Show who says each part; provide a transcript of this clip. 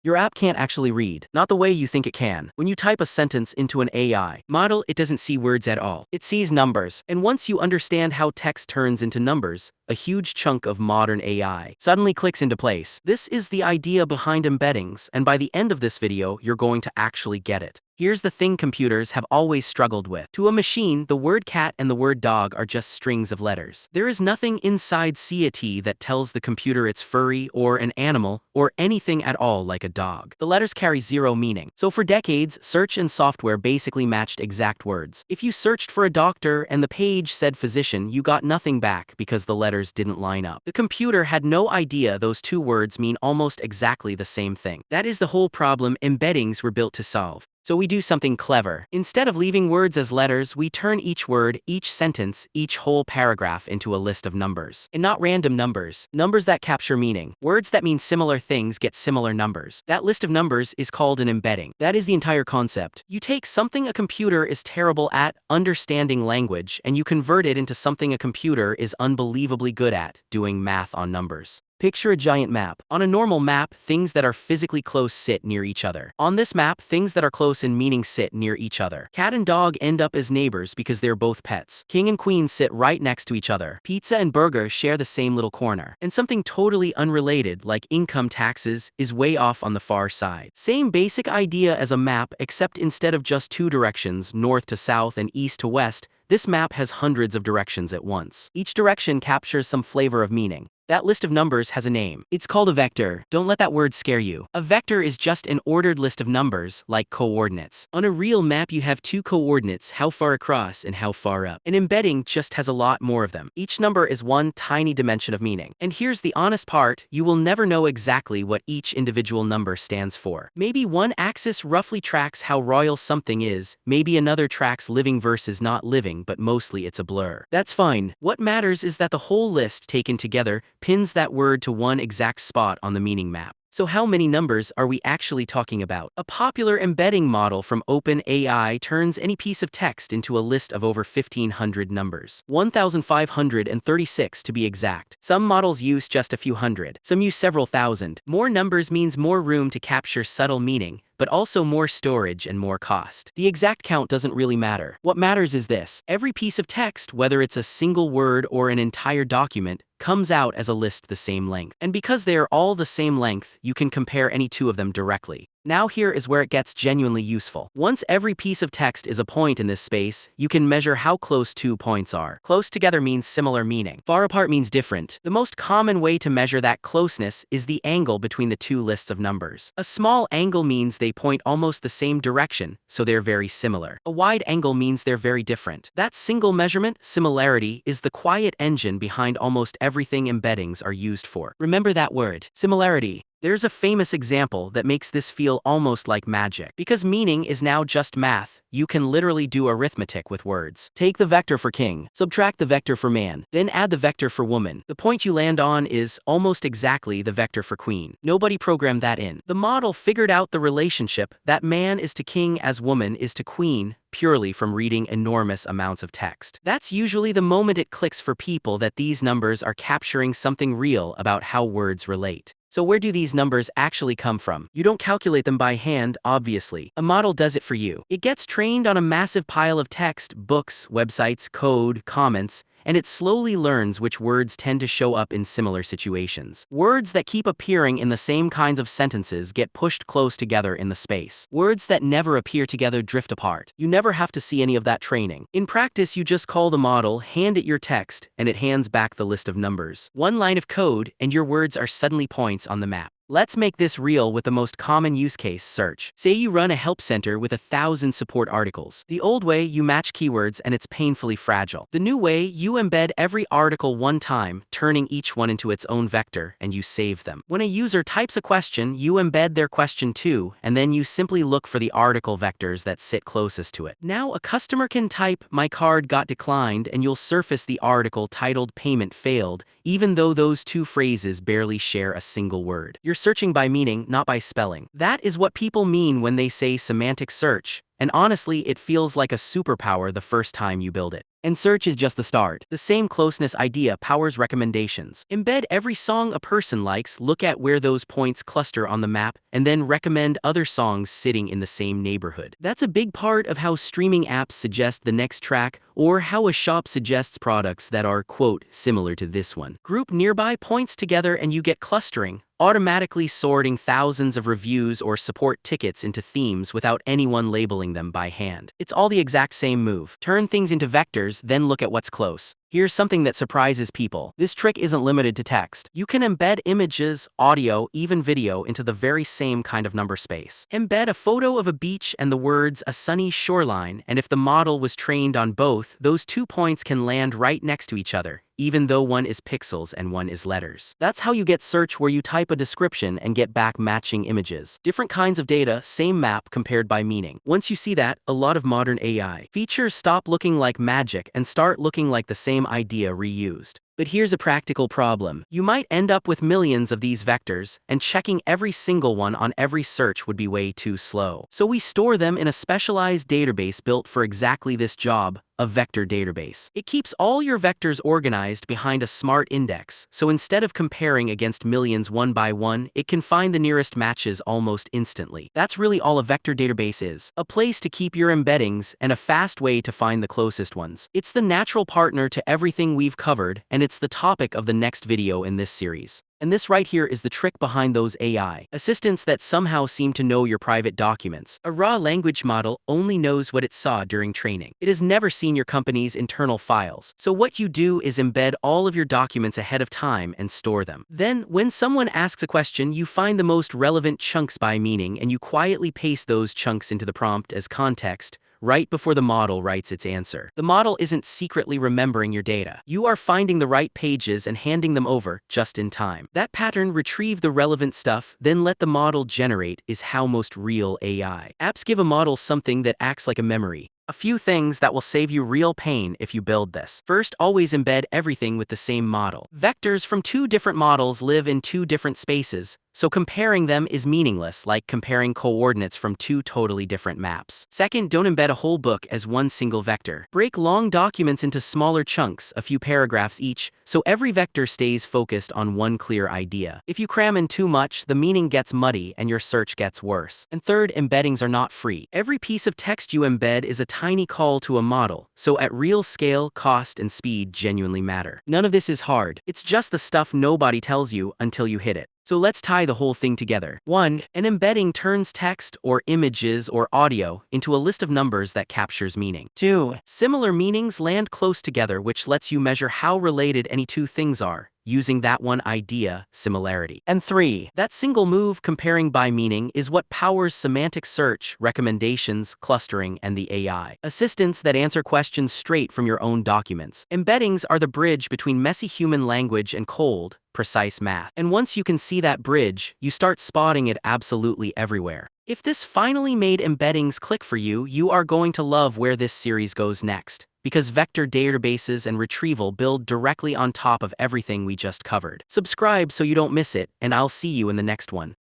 Speaker 1: Your app can't actually read, not the way you think it can. When you type a sentence into an AI model, it doesn't see words at all. It sees numbers. And once you understand how text turns into numbers, a huge chunk of modern AI suddenly clicks into place. This is the idea behind embeddings, and by the end of this video, you're going to actually get it. Here's the thing computers have always struggled with. To a machine, the word cat and the word dog are just strings of letters. There is nothing inside Semantic that tells the computer it's furry or an animal or anything at all like a dog. The letters carry zero meaning. So for decades, search and software basically matched exact words. If you searched for a doctor and the page said physician, you got nothing back because the letters didn't line up. The computer had no idea those two words mean almost exactly the same thing. That is the whole problem embeddings were built to solve. So we do something clever. Instead of leaving words as letters, we turn each word, each sentence, each whole paragraph into a list of numbers. And not random numbers. Numbers that capture meaning. Words that mean similar things get similar numbers. That list of numbers is called an embedding. That is the entire concept. You take something a computer is terrible at, understanding language, and you convert it into something a computer is unbelievably good at, doing math on numbers. Picture a giant map. On a normal map, things that are physically close sit near each other. On this map, things that are close in meaning sit near each other. Cat and dog end up as neighbors because they're both pets. King and queen sit right next to each other. Pizza and burger share the same little corner. And something totally unrelated, like income taxes, is way off on the far side. Same basic idea as a map, except instead of just two directions, north to south and east to west, this map has hundreds of directions at once. Each direction captures some flavor of meaning. That list of numbers has a name. It's called a vector. Don't let that word scare you. A vector is just an ordered list of numbers, like coordinates. On a real map you have two coordinates, how far across and how far up. An embedding just has a lot more of them. Each number is one tiny dimension of meaning. And here's the honest part, you will never know exactly what each individual number stands for. Maybe one axis roughly tracks how royal something is, maybe another tracks living versus not living, but mostly it's a blur. That's fine. What matters is that the whole list taken together pins that word to one exact spot on the meaning map. So how many numbers are we actually talking about? A popular embedding model from OpenAI turns any piece of text into a list of over 1,500 numbers. 1,536 to be exact. Some models use just a few hundred. Some use several thousand. More numbers means more room to capture subtle meaning, but also more storage and more cost. The exact count doesn't really matter. What matters is this. Every piece of text, whether it's a single word or an entire document, comes out as a list the same length. And because they are all the same length, you can compare any two of them directly. Now here is where it gets genuinely useful. Once every piece of text is a point in this space, you can measure how close 2 points are. Close together means similar meaning. Far apart means different. The most common way to measure that closeness is the angle between the two lists of numbers. A small angle means they point almost the same direction, so they're very similar. A wide angle means they're very different. That single measurement, similarity, is the quiet engine behind almost everything embeddings are used for. Remember that word, similarity. There's a famous example that makes this feel almost like magic. Because meaning is now just math, you can literally do arithmetic with words. Take the vector for king, subtract the vector for man, then add the vector for woman. The point you land on is almost exactly the vector for queen. Nobody programmed that in. The model figured out the relationship that man is to king as woman is to queen, purely from reading enormous amounts of text. That's usually the moment it clicks for people that these numbers are capturing something real about how words relate. So where do these numbers actually come from? You don't calculate them by hand, obviously. A model does it for you. It gets trained on a massive pile of text, books, websites, code, comments, and it slowly learns which words tend to show up in similar situations. Words that keep appearing in the same kinds of sentences get pushed close together in the space. Words that never appear together drift apart. You never have to see any of that training. In practice, you just call the model, hand it your text, and it hands back the list of numbers. One line of code, and your words are suddenly points on the map. Let's make this real with the most common use case, search. Say you run a help center with 1,000 support articles. The old way, you match keywords and it's painfully fragile. The new way, you embed every article one time, turning each one into its own vector, and you save them. When a user types a question, you embed their question too, and then you simply look for the article vectors that sit closest to it. Now a customer can type, "My card got declined," and you'll surface the article titled "Payment Failed," even though those two phrases barely share a single word. You're searching by meaning, not by spelling. That is what people mean when they say semantic search, and honestly, it feels like a superpower the first time you build it. And search is just the start. The same closeness idea powers recommendations. Embed every song a person likes, look at where those points cluster on the map, and then recommend other songs sitting in the same neighborhood. That's a big part of how streaming apps suggest the next track, or how a shop suggests products that are, quote, similar to this one. Group nearby points together and you get clustering, automatically sorting thousands of reviews or support tickets into themes without anyone labeling them by hand. It's all the exact same move. Turn things into vectors, then look at what's close. Here's something that surprises people. This trick isn't limited to text. You can embed images, audio, even video into the very same kind of number space. Embed a photo of a beach and the words "a sunny shoreline," and if the model was trained on both, those 2 points can land right next to each other, even though one is pixels and one is letters. That's how you get search where you type a description and get back matching images. Different kinds of data, same map compared by meaning. Once you see that, a lot of modern AI features stop looking like magic and start looking like the same idea reused. But here's a practical problem. You might end up with millions of these vectors, and checking every single one on every search would be way too slow. So we store them in a specialized database built for exactly this job, a vector database. It keeps all your vectors organized behind a smart index, so instead of comparing against millions one by one, it can find the nearest matches almost instantly. That's really all a vector database is. A place to keep your embeddings and a fast way to find the closest ones. It's the natural partner to everything we've covered, and it's the topic of the next video in this series. And this right here is the trick behind those AI assistants that somehow seem to know your private documents. A raw language model only knows what it saw during training. It has never seen your company's internal files. So what you do is embed all of your documents ahead of time and store them. Then, when someone asks a question, you find the most relevant chunks by meaning and you quietly paste those chunks into the prompt as context, right before the model writes its answer. The model isn't secretly remembering your data. You are finding the right pages and handing them over just in time. That pattern, retrieve the relevant stuff, then let the model generate, is how most real AI apps give a model something that acts like a memory. A few things that will save you real pain if you build this. First, always embed everything with the same model. Vectors from 2 different models live in 2 different spaces, so comparing them is meaningless, like comparing coordinates from 2 totally different maps. Second, don't embed a whole book as one single vector. Break long documents into smaller chunks, a few paragraphs each, so every vector stays focused on one clear idea. If you cram in too much, the meaning gets muddy and your search gets worse. And third, embeddings are not free. Every piece of text you embed is a tiny call to a model, so at real scale, cost and speed genuinely matter. None of this is hard. It's just the stuff nobody tells you until you hit it. So let's tie the whole thing together. 1. An embedding turns text or images or audio into a list of numbers that captures meaning. 2. Similar meanings land close together, which lets you measure how related any 2 things are, using that one idea, similarity. And 3. That single move, comparing by meaning, is what powers semantic search, recommendations, clustering, and the AI assistants that answer questions straight from your own documents. Embeddings are the bridge between messy human language and cold, precise math. And once you can see that bridge, you start spotting it absolutely everywhere. If this finally made embeddings click for you, you are going to love where this series goes next, because vector databases and retrieval build directly on top of everything we just covered. Subscribe so you don't miss it, and I'll see you in the next one.